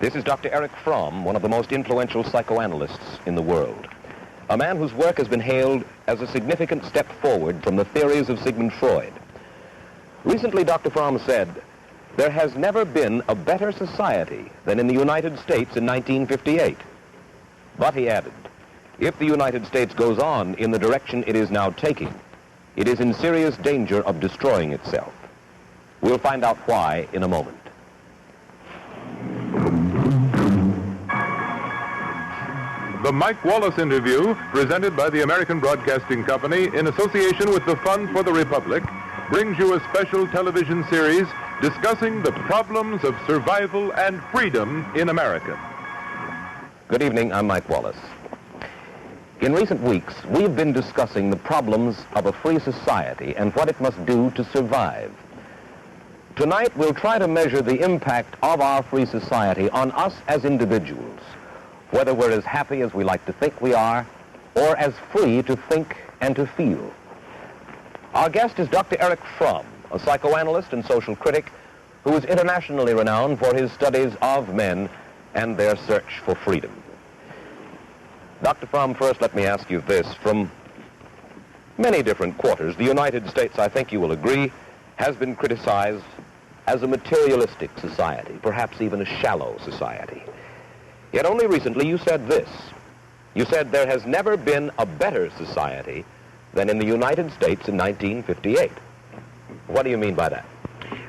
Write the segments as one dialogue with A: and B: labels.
A: This is Dr. Erich Fromm, one of the most influential psychoanalysts in the world. A man whose work has been hailed as a significant step forward from the theories of Sigmund Freud. Recently, Dr. Fromm said, "There has never been a better society than in the United States in 1958. But, he added, if the United States goes on in the direction it is now taking, it is in serious danger of destroying itself. We'll find out why in a moment.
B: The Mike Wallace interview, presented by the American Broadcasting Company in association with the Fund for the Republic, brings you a special television series discussing the problems of survival and freedom in America.
A: Good evening, I'm Mike Wallace. In recent weeks, we've been discussing the problems of a free society and what it must do to survive. Tonight, we'll try to measure the impact of our free society on us as individuals, whether we're as happy as we like to think we are, or as free to think and to feel. Our guest is Dr. Erich Fromm, a psychoanalyst and social critic who is internationally renowned for his studies of men and their search for freedom. Dr. Fromm, first let me ask you this. From many different quarters, the United States, I think you will agree, has been criticized as a materialistic society, perhaps even a shallow society. Yet only recently you said this. You said there has never been a better society than in the United States in 1958. What do you mean by that?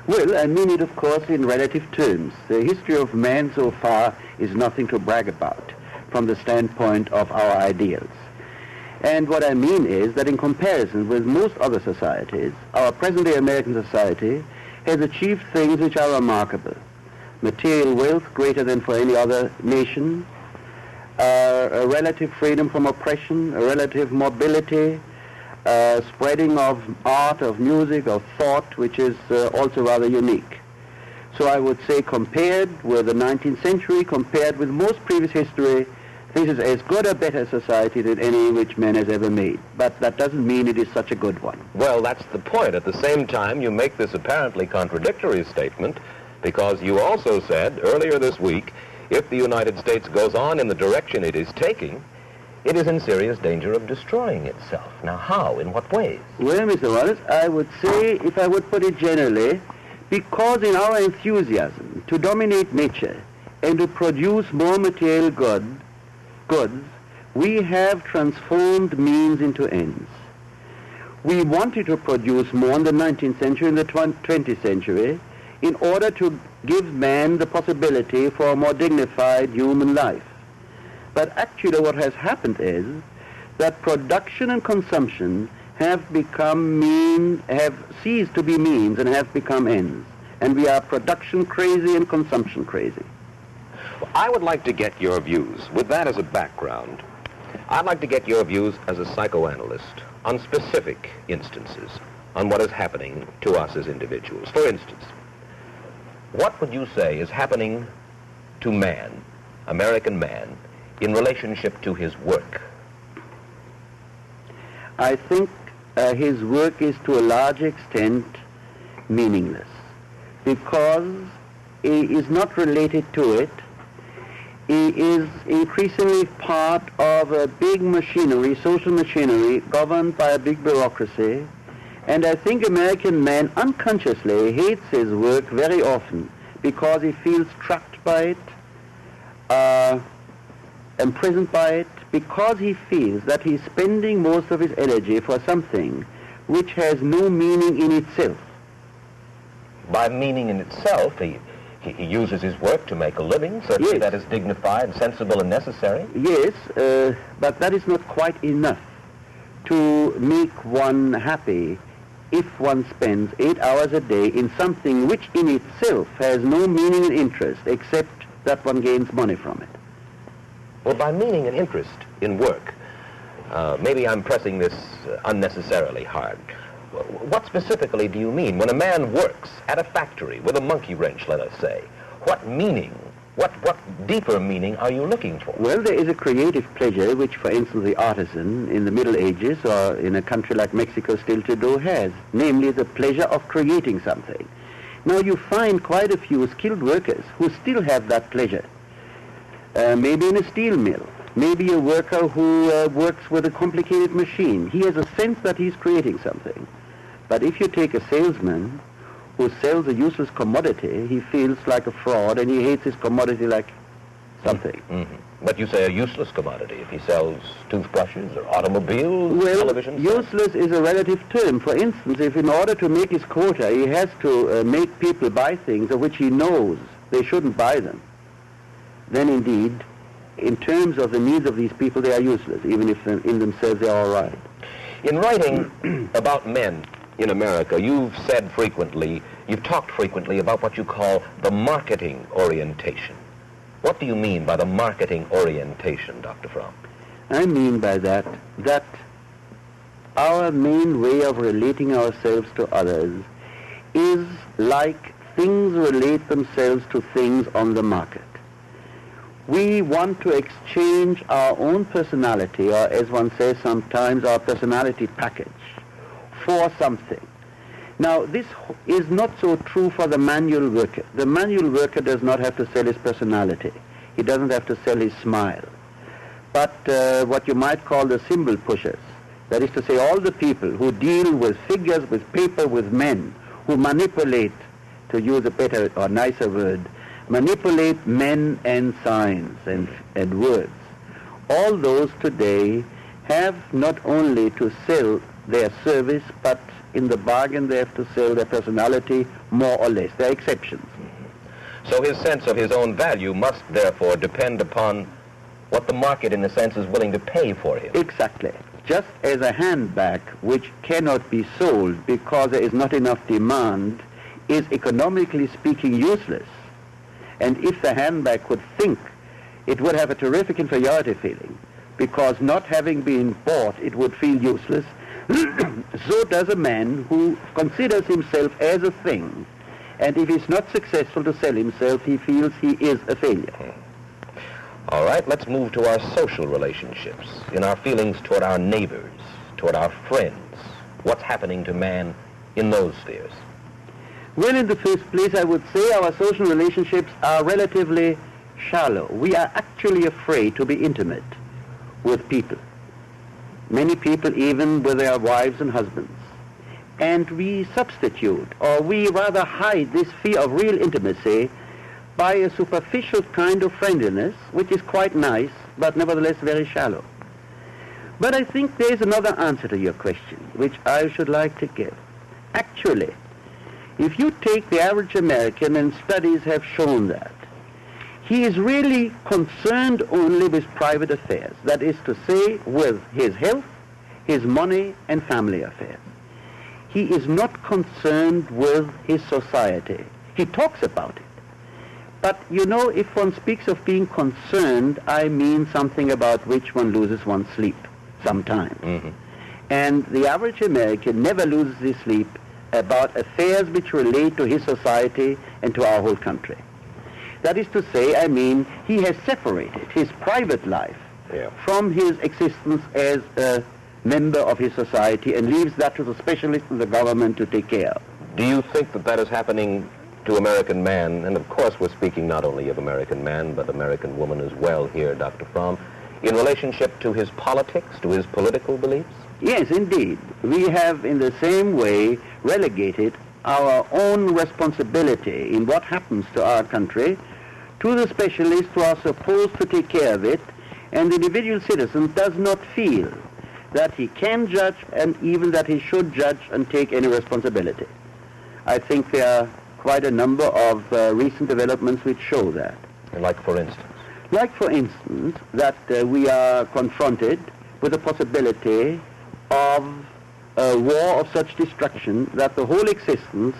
C: Well, I mean it, of course, in relative terms. The history of man so far is nothing to brag about from the standpoint of our ideals. And what I mean is that in comparison with most other societies, our present-day American society has achieved things which are remarkable. Material wealth greater than for any other nation, a relative freedom from oppression, a relative mobility, spreading of art, of music, of thought, which is also rather unique. So I would say compared with the 19th century, compared with most previous history, this is as good a better society than any which man has ever made. But that doesn't mean it is such a good one.
A: Well, that's the point. At the same time, you make this apparently contradictory statement, because you also said earlier this week, if the United States goes on in the direction it is taking, it is in serious danger of destroying itself. Now, how? In what ways?
C: Well, Mr. Wallace, I would say, if I would put it generally, because in our enthusiasm to dominate nature and to produce more material goods, we have transformed means into ends. We wanted to produce more in the 19th century and the 20th century, in order to give man the possibility for a more dignified human life. But actually what has happened is that production and consumption have ceased to be means and have become ends. And we are production crazy and consumption crazy.
A: Well, I would like to get your views, with that as a background, I'd like to get your views as a psychoanalyst on specific instances, on what is happening to us as individuals. For instance, what would you say is happening to man, American man, in relationship to his work?
C: I think his work is to a large extent meaningless, because he is not related to it. He is increasingly part of a big machinery, social machinery, governed by a big bureaucracy. And I think American man unconsciously hates his work very often because he feels trapped by it, imprisoned by it, because he feels that he's spending most of his energy for something which has no meaning in itself.
A: By meaning in itself, he uses his work to make a living. Certainly yes. That is dignified, sensible, and necessary.
C: Yes, but that is not quite enough to make one happy if one spends 8 hours a day in something which in itself has no meaning and interest except that one gains money from it.
A: Well, by meaning and interest in work, maybe I'm pressing this unnecessarily hard. What specifically do you mean? When a man works at a factory with a monkey wrench, let us say, what meaning, what deeper meaning are you looking for?
C: Well, there is a creative pleasure which, for instance, the artisan in the Middle Ages or in a country like Mexico still today has, namely the pleasure of creating something. Now, you find quite a few skilled workers who still have that pleasure. maybe in a steel mill, maybe a worker who works with a complicated machine. He has a sense that he's creating something. But if you take a salesman who sells a useless commodity, he feels like a fraud and he hates his commodity like something.
A: Mm-hmm. But you say a useless commodity. If he sells toothbrushes or automobiles,
C: well,
A: televisions?
C: Useless is a relative term. For instance, if in order to make his quota, he has to make people buy things of which he knows they shouldn't buy them, then indeed, in terms of the needs of these people, they are useless, even if in themselves they are all right.
A: In writing about men in America, you've talked frequently about what you call the marketing orientation. What do you mean by the marketing orientation, Dr. Fromm?
C: I mean by that our main way of relating ourselves to others is like things relate themselves to things on the market. We want to exchange our own personality, or as one says sometimes, our personality package, for something. Now, this is not so true for the manual worker. The manual worker does not have to sell his personality. He doesn't have to sell his smile. But what you might call the symbol pushers, that is to say all the people who deal with figures, with paper, with men, who manipulate, to use a better or nicer word, manipulate men and signs and words. All those today have not only to sell their service, but in the bargain they have to sell their personality more or less. There are exceptions.
A: So his sense of his own value must therefore depend upon what the market, in a sense, is willing to pay for him.
C: Exactly. Just as a handbag which cannot be sold because there is not enough demand is economically speaking useless. And if the handbag could think, it would have a terrific inferiority feeling, because not having been bought, it would feel useless. So does a man who considers himself as a thing, and if he's not successful to sell himself, he feels he is a failure.
A: All right, let's move to our social relationships, in our feelings toward our neighbors, toward our friends. What's happening to man in those spheres?
C: Well, in the first place, I would say our social relationships are relatively shallow. We are actually afraid to be intimate with people. Many people even with their wives and husbands. And we substitute, or we rather hide this fear of real intimacy by a superficial kind of friendliness, which is quite nice, but nevertheless very shallow. But I think there is another answer to your question, which I should like to give. Actually, if you take the average American, and studies have shown that, he is really concerned only with private affairs, that is to say, with his health, his money, and family affairs. He is not concerned with his society. He talks about it. But, you know, if one speaks of being concerned, I mean something about which one loses one's sleep sometimes. Mm-hmm. And the average American never loses his sleep about affairs which relate to his society and to our whole country. That is to say, I mean, he has separated his private life from his existence as a member of his society and leaves that to the specialists in the government to take care of.
A: Do you think that that is happening to American man? And of course we're speaking not only of American man, but American woman as well here, Dr. Fromm, in relationship to his politics, to his political beliefs?
C: Yes, indeed. We have in the same way relegated our own responsibility in what happens to our country to the specialists who are supposed to take care of it, and the individual citizen does not feel that he can judge and even that he should judge and take any responsibility. I think there are quite a number of recent developments which show that.
A: Like for instance?
C: Like for instance that we are confronted with the possibility of a war of such destruction that the whole existence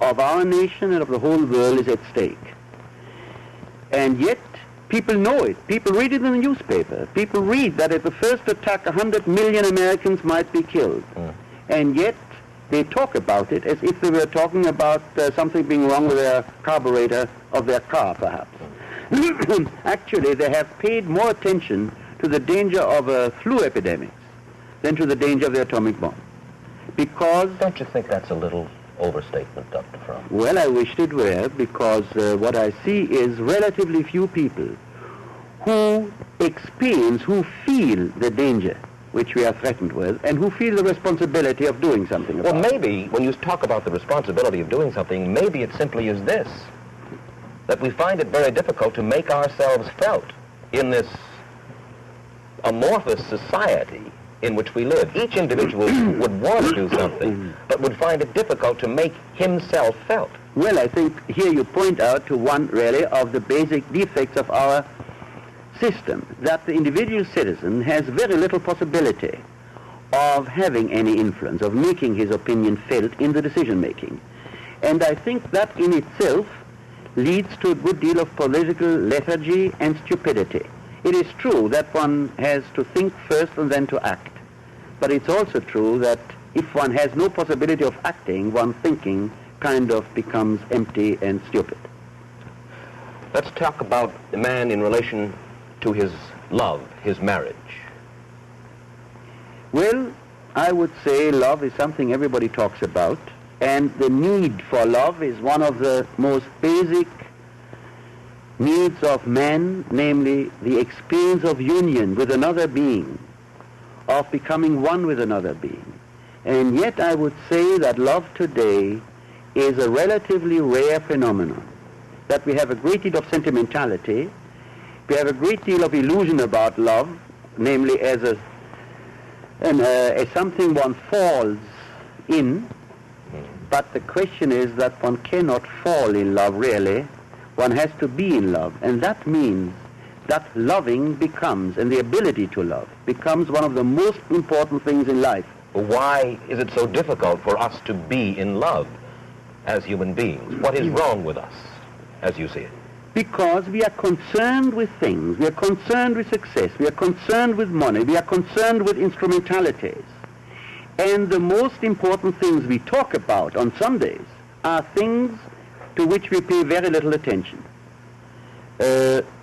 C: of our nation and of the whole world is at stake. And yet, people know it. People read it in the newspaper. People read that at the first attack, 100 million Americans might be killed. And yet, they talk about it as if they were talking about something being wrong with their carburetor of their car, perhaps. Actually, they have paid more attention to the danger of a flu epidemic than to the danger of the atomic bomb. Because...
A: Don't you think that's a little overstatement, Dr. Fromm?
C: Well, I wished it were, because what I see is relatively few people who experience, who feel the danger which we are threatened with, and who feel the responsibility of doing something about it.
A: Well, maybe when you talk about the responsibility of doing something, maybe it simply is this, that we find it very difficult to make ourselves felt in this amorphous society in which we live. Each individual would want to do something, but would find it difficult to make himself felt.
C: Well, I think here you point out to one, really, of the basic defects of our system, that the individual citizen has very little possibility of having any influence, of making his opinion felt in the decision-making. And I think that in itself leads to a good deal of political lethargy and stupidity. It is true that one has to think first and then to act. But it's also true that if one has no possibility of acting, one's thinking kind of becomes empty and stupid.
A: Let's talk about the man in relation to his love, his marriage.
C: Well, I would say love is something everybody talks about, and the need for love is one of the most basic needs of man, namely the experience of union with another being, of becoming one with another being. And yet I would say that love today is a relatively rare phenomenon, that we have a great deal of sentimentality, we have a great deal of illusion about love, namely as something one falls in, but the question is that one cannot fall in love really. One has to be in love, and that means that loving becomes, and the ability to love, becomes one of the most important things in life.
A: Why is it so difficult for us to be in love as human beings? What is wrong with us, as you see it?
C: Because we are concerned with things, we are concerned with success, we are concerned with money, we are concerned with instrumentalities. And the most important things we talk about on Sundays are things to which we pay very little attention.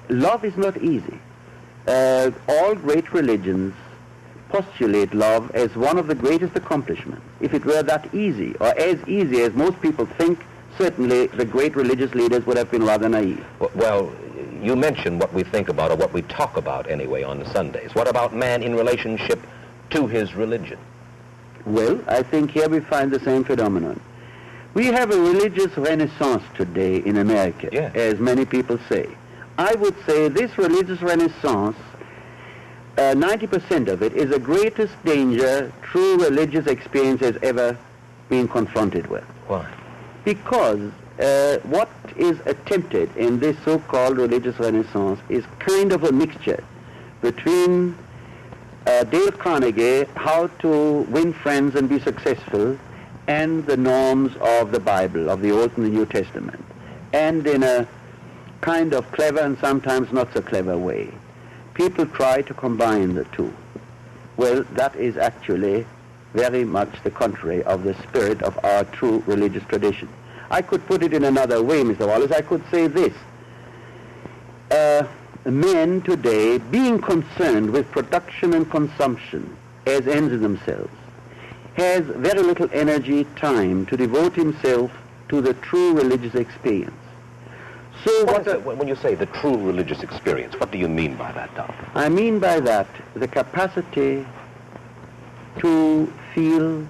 C: Love is not easy. All great religions postulate love as one of the greatest accomplishments. If it were that easy, or as easy as most people think, certainly the great religious leaders would have been rather naive.
A: Well, you mentioned what we think about, or what we talk about anyway, on Sundays. What about man in relationship to his religion?
C: Well, I think here we find the same phenomenon. We have a religious renaissance today in America,
A: yes,
C: as many people say. I would say this religious renaissance, 90% of it is the greatest danger true religious experience has ever been confronted with.
A: Why?
C: Because what is attempted in this so-called religious renaissance is kind of a mixture between Dale Carnegie, how to win friends and be successful, and the norms of the Bible, of the Old and the New Testament, and in a kind of clever and sometimes not so clever way. People try to combine the two. Well, that is actually very much the contrary of the spirit of our true religious tradition. I could put it in another way, Mr. Wallace. I could say this. Men today, being concerned with production and consumption as ends in themselves, has very little energy, time to devote himself to the true religious experience. So
A: when you say the true religious experience, what do you mean by that, Doctor?
C: I mean by that the capacity to feel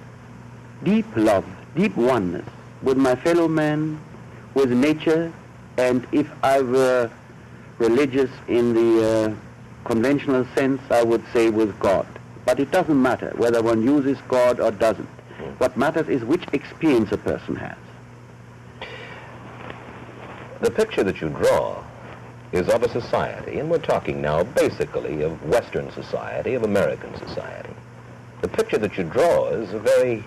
C: deep love, deep oneness with my fellow man, with nature, and if I were religious in the conventional sense, I would say with God. But it doesn't matter whether one uses God or doesn't. What matters is which experience a person has.
A: The picture that you draw is of a society, and we're talking now basically of Western society, of American society. The picture that you draw is a very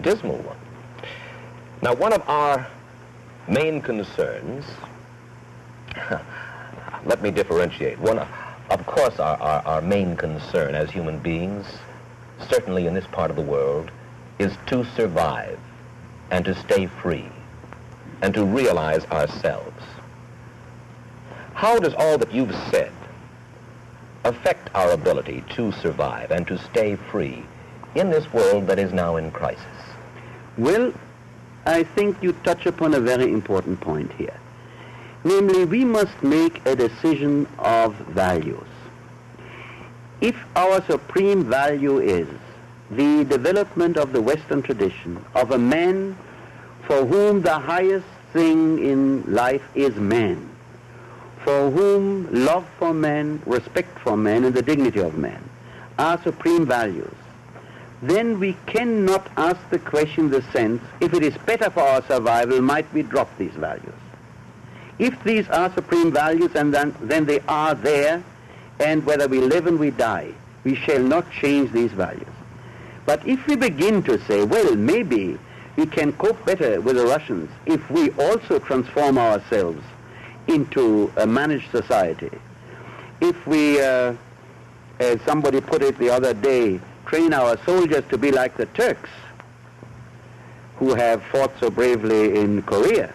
A: dismal one. Now, one of our main concerns, let me differentiate. Of course, our main concern as human beings, certainly in this part of the world, is to survive and to stay free and to realize ourselves. How does all that you've said affect our ability to survive and to stay free in this world that is now in crisis?
C: Well, I think you touch upon a very important point here. Namely, we must make a decision of values. If our supreme value is the development of the Western tradition of a man for whom the highest thing in life is man, for whom love for man, respect for man, and the dignity of man are supreme values, then we cannot ask the question in the sense, if it is better for our survival, might we drop these values? If these are supreme values, and then they are there, and whether we live and we die, we shall not change these values. But if we begin to say, well, maybe we can cope better with the Russians if we also transform ourselves into a managed society, if we, as somebody put it the other day, train our soldiers to be like the Turks who have fought so bravely in Korea,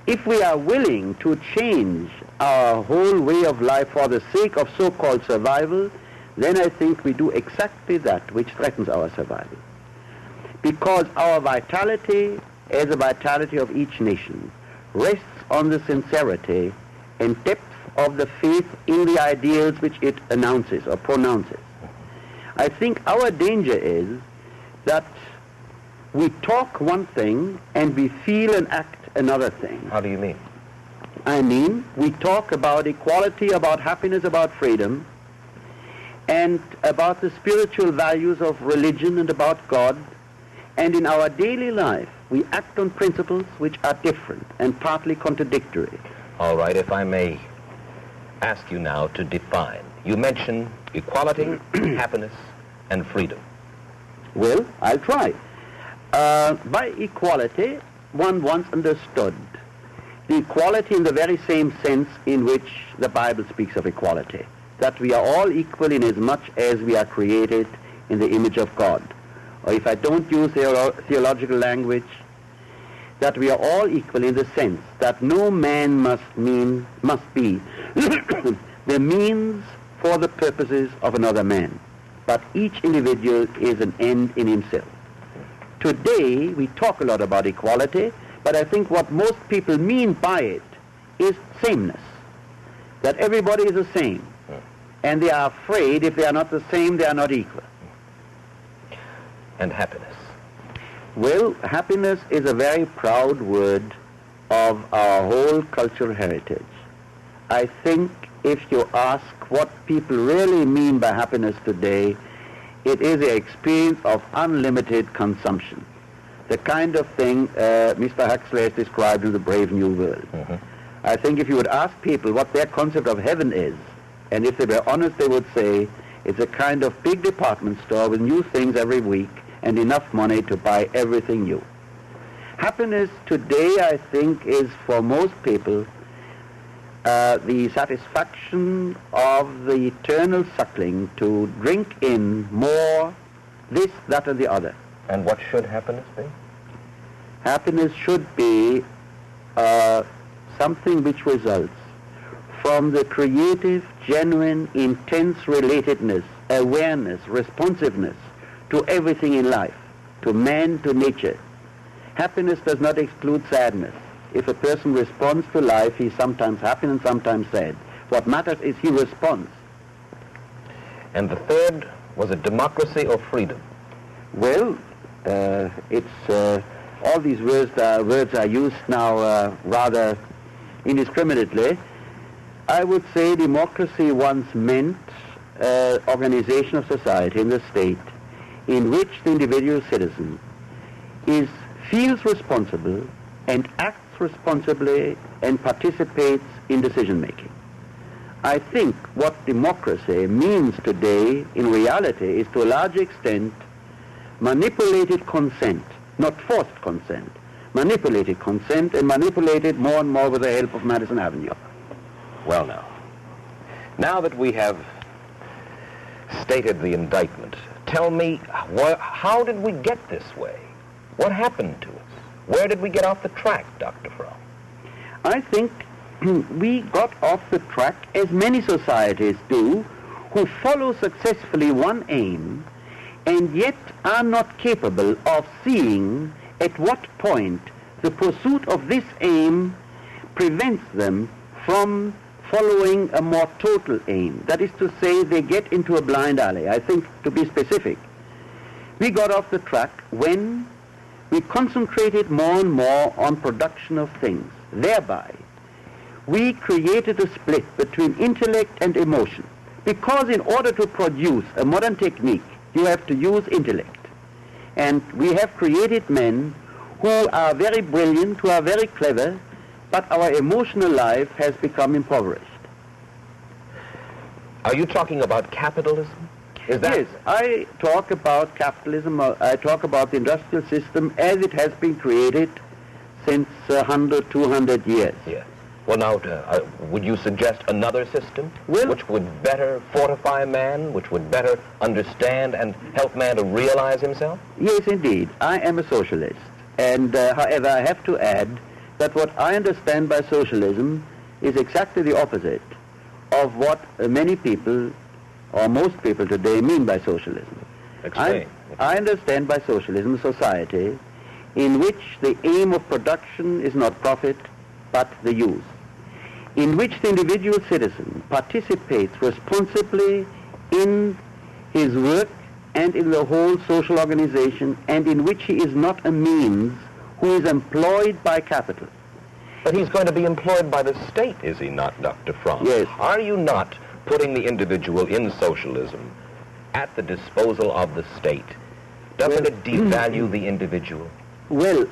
C: if we are willing to change our whole way of life for the sake of so-called survival, then I think we do exactly that which threatens our survival. Because our vitality, as the vitality of each nation, rests on the sincerity and depth of the faith in the ideals which it announces or pronounces. I think our danger is that we talk one thing and we feel and act another thing.
A: How do you mean?
C: I mean, we talk about equality, about happiness, about freedom, and about the spiritual values of religion and about God, and in our daily life we act on principles which are different and partly contradictory.
A: All right, if I may ask you now to define. You mention equality, happiness, and freedom.
C: Well, I'll try. By equality, one once understood the equality in the very same sense in which the Bible speaks of equality, that we are all equal in as much as we are created in the image of God. Or if I don't use theological language, that we are all equal in the sense that no man must be the means for the purposes of another man, but each individual is an end in himself. Today, we talk a lot about equality, but I think what most people mean by it is sameness, that everybody is the same, and they are afraid if they are not the same, they are not equal.
A: And happiness?
C: Well, happiness is a very proud word of our whole cultural heritage. I think if you ask what people really mean by happiness today, it is the experience of unlimited consumption, the kind of thing Mr. Huxley has described in The Brave New World. Mm-hmm. I think if you would ask people what their concept of heaven is, and if they were honest, they would say it's a kind of big department store with new things every week and enough money to buy everything new. Happiness today, I think, is for most people the satisfaction of the eternal suckling to drink in more, this, that, and the other.
A: And what should happiness be?
C: Happiness should be something which results from the creative, genuine, intense relatedness, awareness, responsiveness to everything in life, to man, to nature. Happiness does not exclude sadness. If a person responds to life, he's sometimes happy and sometimes sad. What matters is he responds.
A: And the third, was it democracy or freedom?
C: Well, it's all these words are used now rather indiscriminately. I would say democracy once meant organization of society in the state in which the individual citizen feels responsible and acts responsibly and participates in decision-making. I think what democracy means today in reality is to a large extent manipulated consent, not forced consent, manipulated consent, and manipulated more and more with the help of Madison Avenue.
A: Well now that we have stated the indictment, tell me, how did we get this way? What happened to us? Where did we get off the track, Dr. Fromm?
C: I think we got off the track, as many societies do, who follow successfully one aim and yet are not capable of seeing at what point the pursuit of this aim prevents them from following a more total aim. That is to say, they get into a blind alley. I think, to be specific, we got off the track when we concentrated more and more on production of things. Thereby, we created a split between intellect and emotion. Because in order to produce a modern technique, you have to use intellect. And we have created men who are very brilliant, who are very clever, but our emotional life has become impoverished.
A: Are you talking about capitalism? Is that...
C: Yes, I talk about capitalism, I talk about the industrial system as it has been created since 100, 200 years.
A: Yes. Well, now, would you suggest another system which would better fortify man, which would better understand and help man to realize himself?
C: Yes, indeed. I am a socialist. And, however, I have to add that what I understand by socialism is exactly the opposite of what many people, or most people today, mean by socialism.
A: Explain.
C: I understand by socialism a society in which the aim of production is not profit, but the use, in which the individual citizen participates responsibly in his work and in the whole social organization, and in which he is not a means who is employed by capital.
A: But he's going to be employed by the state, is he not, Dr. Fromm?
C: Yes.
A: Are you not putting the individual in socialism at the disposal of the state? Doesn't it devalue the individual?
C: Well,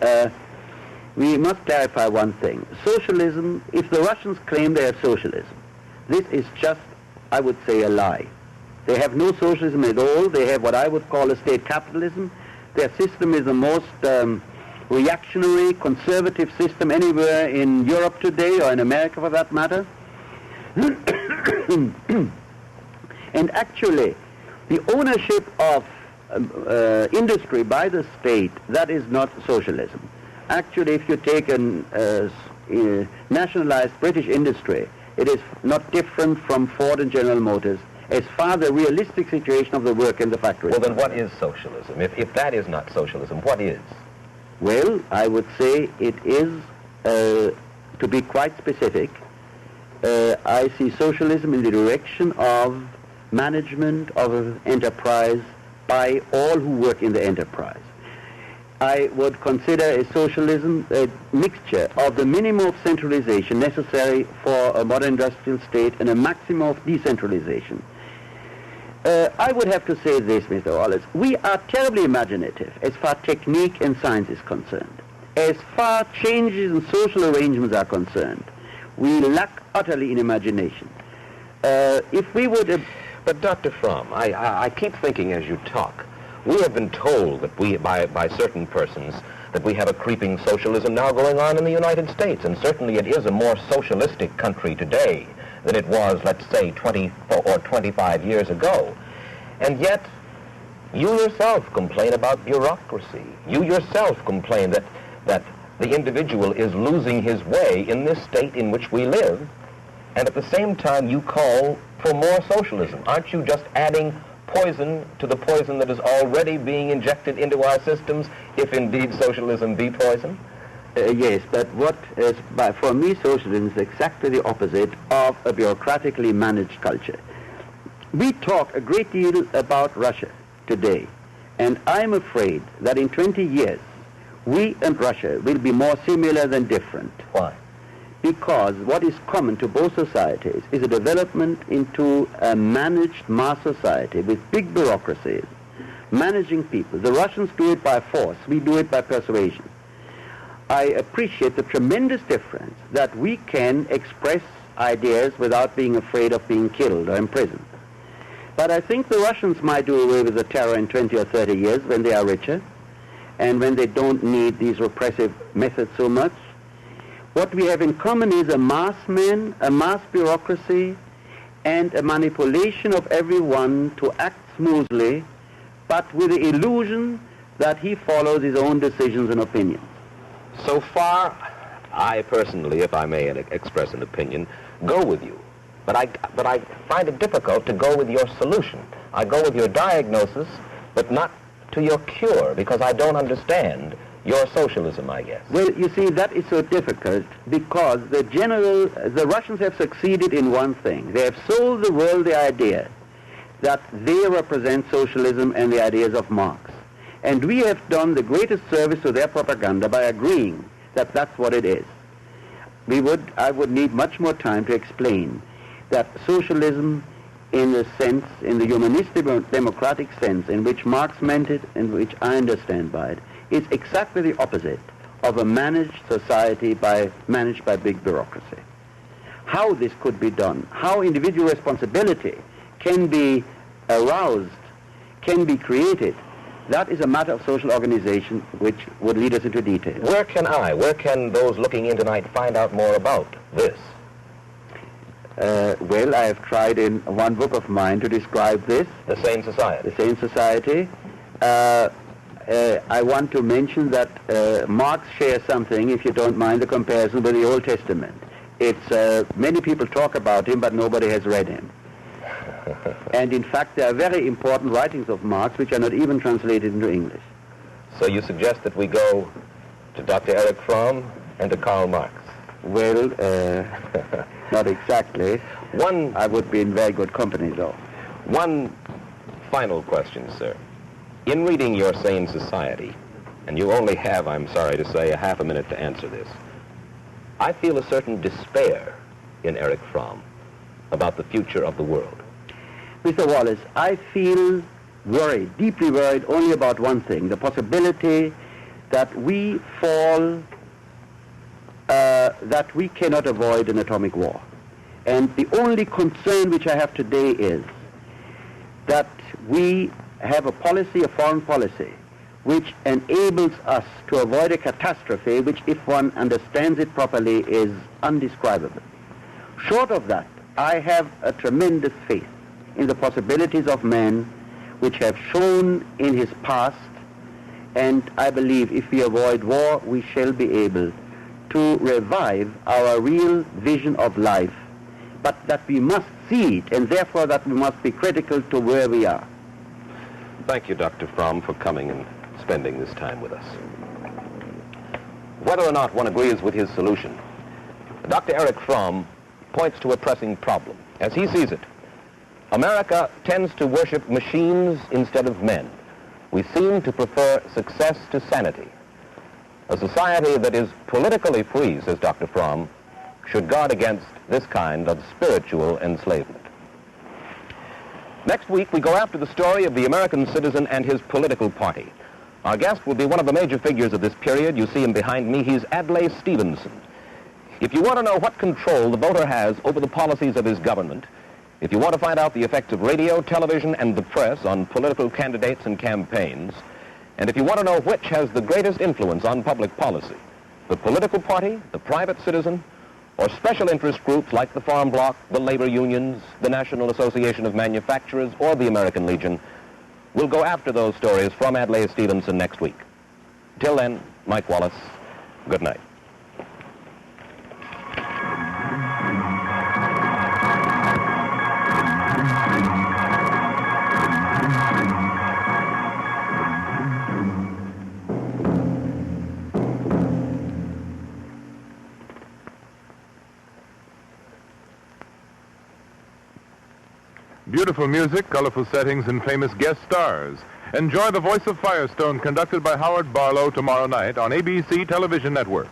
C: we must clarify one thing. Socialism, if the Russians claim they have socialism, this is just, I would say, a lie. They have no socialism at all. They have what I would call a state capitalism. Their system is the most reactionary, conservative system anywhere in Europe today, or in America for that matter. And actually, the ownership of industry by the state, that is not socialism. Actually, if you take a nationalized British industry, it is not different from Ford and General Motors as far as the realistic situation of the work in the factory.
A: Well, then what is socialism? If that is not socialism, what is?
C: Well, I would say it is, to be quite specific, I see socialism in the direction of management of an enterprise by all who work in the enterprise. I would consider a socialism a mixture of the minimum of centralization necessary for a modern industrial state and a maximum of decentralization. I would have to say this, Mr. Wallace. We are terribly imaginative as far as technique and science is concerned. As far as changes in social arrangements are concerned, we lack utterly in imagination. If we would...
A: But Dr. Fromm, I keep thinking as you talk, we have been told that by certain persons that we have a creeping socialism now going on in the United States, and certainly it is a more socialistic country today than it was, let's say, 20 or 25 years ago. And yet, you yourself complain about bureaucracy. You yourself complain that the individual is losing his way in this state in which we live, and at the same time you call for more socialism. Aren't you just adding poison to the poison that is already being injected into our systems, if indeed socialism be poison?
C: Yes, but what is, for me, socialism is exactly the opposite of a bureaucratically managed culture. We talk a great deal about Russia today, and I'm afraid that in 20 years, we and Russia will be more similar than different.
A: Why?
C: Because what is common to both societies is a development into a managed mass society with big bureaucracies, managing people. The Russians do it by force, we do it by persuasion. I appreciate the tremendous difference that we can express ideas without being afraid of being killed or imprisoned. But I think the Russians might do away with the terror in 20 or 30 years when they are richer and when they don't need these repressive methods so much. What we have in common is a mass man, a mass bureaucracy, and a manipulation of everyone to act smoothly, but with the illusion that he follows his own decisions and opinions.
A: So far, I personally, if I may express an opinion, go with you. But I find it difficult to go with your solution. I go with your diagnosis, but not to your cure, because I don't understand your socialism, I guess.
C: Well, you see, that is so difficult because the Russians have succeeded in one thing. They have sold the world the idea that they represent socialism and the ideas of Marx. And we have done the greatest service to their propaganda by agreeing that that's what it is. I would need much more time to explain that socialism in the humanistic democratic sense in which Marx meant it and which I understand by it, is exactly the opposite of a managed society managed by big bureaucracy. How this could be done, how individual responsibility can be aroused, can be created, that is a matter of social organization which would lead us into detail.
A: Where can those looking in tonight find out more about this?
C: Well, I have tried in one book of mine to describe this.
A: The Sane Society.
C: The Sane Society. I want to mention that Marx shares something, if you don't mind the comparison, with the Old Testament. It's many people talk about him, but nobody has read him. And in fact, there are very important writings of Marx which are not even translated into English.
A: So you suggest that we go to Dr. Erich Fromm and to Karl Marx?
C: Well, not exactly. I would be in very good company, though.
A: One final question, sir. In reading your Sane Society, and you only have, I'm sorry to say, a half a minute to answer this, I feel a certain despair in Erich Fromm about the future of the world.
C: Mr. Wallace, I feel worried, deeply worried, only about one thing, the possibility that we fall, that we cannot avoid an atomic war. And the only concern which I have today is that we have a policy, a foreign policy, which enables us to avoid a catastrophe which, if one understands it properly, is undescribable. Short of that, I have a tremendous faith in the possibilities of man which have shown in his past, and I believe if we avoid war, we shall be able to revive our real vision of life, but that we must see it, and therefore that we must be critical to where we are.
A: Thank you, Dr. Fromm, for coming and spending this time with us. Whether or not one agrees with his solution, Dr. Erich Fromm points to a pressing problem. As he sees it, America tends to worship machines instead of men. We seem to prefer success to sanity. A society that is politically free, says Dr. Fromm, should guard against this kind of spiritual enslavement. Next week, we go after the story of the American citizen and his political party. Our guest will be one of the major figures of this period. You see him behind me. He's Adlai Stevenson. If you want to know what control the voter has over the policies of his government, if you want to find out the effects of radio, television, and the press on political candidates and campaigns, and if you want to know which has the greatest influence on public policy, the political party, the private citizen, or special interest groups like the Farm Bloc, the labor unions, the National Association of Manufacturers, or the American Legion, we'll go after those stories from Adlai Stevenson next week. Till then, Mike Wallace, good night.
B: Beautiful music, colorful settings, and famous guest stars. Enjoy The Voice of Firestone, conducted by Howard Barlow, tomorrow night on ABC Television Network.